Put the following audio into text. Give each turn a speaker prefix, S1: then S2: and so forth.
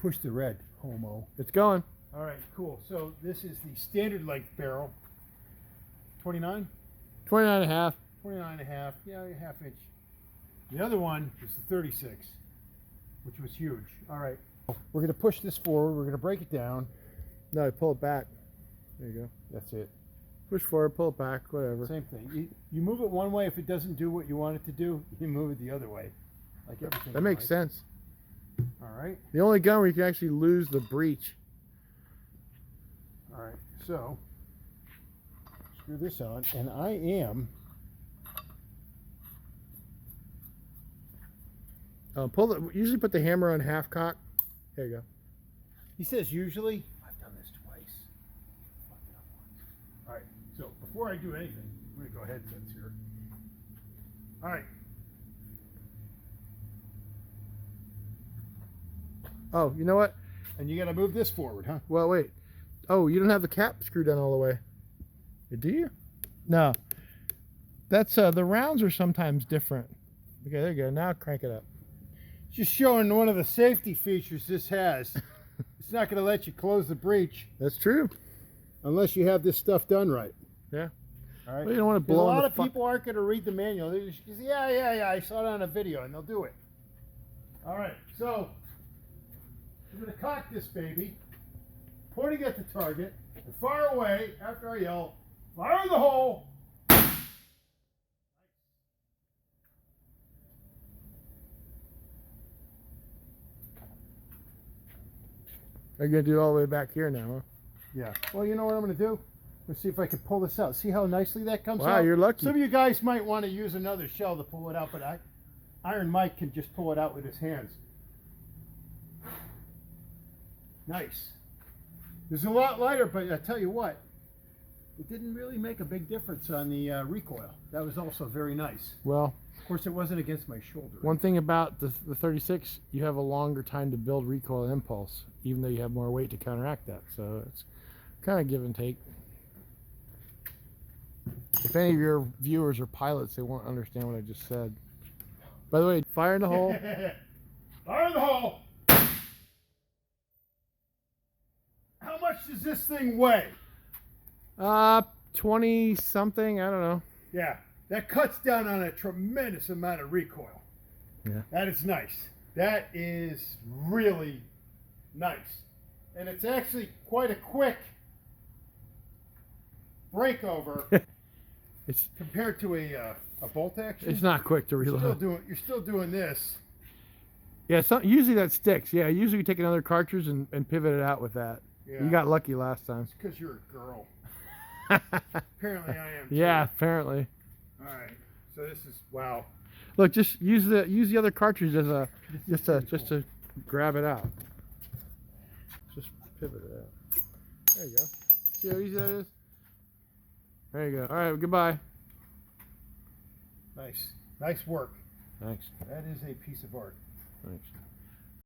S1: Push the red, homo.
S2: It's going.
S1: All right, cool. So this is the standard length barrel. 29?
S2: 29 and a half.
S1: 29 and a half. Yeah, a half inch. The other one is the 36, which was huge. All right. We're going to push this forward. We're going to break it down.
S2: No, pull it back. There you go.
S1: That's it.
S2: Push forward, pull it back, whatever.
S1: Same thing. You move it one way. If it doesn't do what you want it to do, you move it the other way. Like everything.
S2: That makes sense.
S1: All right.
S2: The only gun where you can actually lose the breech.
S1: All right. So screw this on, and I am.
S2: Usually put the hammer on half cock. There you go.
S1: He says usually. I've done this twice. All right. So before I do anything, I'm going to go headsets here. All right.
S2: Oh, you know what?
S1: And you got to move this forward, huh?
S2: Well, wait. Oh, you don't have the cap screwed down all the way. Do you? No. That's the rounds are sometimes different. Okay, there you go. Now crank it up.
S1: Just showing one of the safety features this has. It's not going to let you close the breech.
S2: That's true.
S1: Unless you have this stuff done right.
S2: Yeah.
S1: All right.
S2: Well, you don't want to blow.
S1: A lot of people aren't going to read the manual. They just say, yeah. I saw it on a video, and they'll do it. All right. So I'm going to cock this baby, pointing at the target, and fire away after I yell, "Fire in the hole!"
S2: Are you going to do it all the way back here now, huh?
S1: Yeah. Well, you know what I'm going to do? Let's see if I can pull this out. See how nicely that comes out?
S2: Wow, you're lucky.
S1: Some of you guys might want to use another shell to pull it out, but Iron Mike can just pull it out with his hands. Nice. It's a lot lighter, but I tell you what, it didn't really make a big difference on the recoil. That was also very nice.
S2: Well,
S1: of course, it wasn't against my shoulder.
S2: One thing about the 36, you have a longer time to build recoil and impulse, even though you have more weight to counteract that. So it's kind of give and take. If any of your viewers are pilots, they won't understand what I just said. By the way, fire in the hole.
S1: Fire in the hole. How much does this thing weigh?
S2: 20 something, I don't know.
S1: Yeah, that cuts down on a tremendous amount of recoil.
S2: Yeah.
S1: That is nice. That is really nice. And it's actually quite a quick breakover
S2: It's
S1: compared to a bolt action.
S2: It's not quick to reload.
S1: You're still doing this.
S2: Yeah, usually that sticks. Yeah, usually you take another cartridge and pivot it out with that.
S1: Yeah.
S2: You got lucky last time.
S1: It's because you're a girl. Apparently I am too.
S2: Yeah, apparently.
S1: All right. So this is wow.
S2: Look, just use the other cartridge as a just to grab it out. Just pivot it out. There you go. See how easy that is? There you go. All right, goodbye.
S1: Nice work.
S2: Thanks.
S1: That is a piece of art.
S2: Thanks.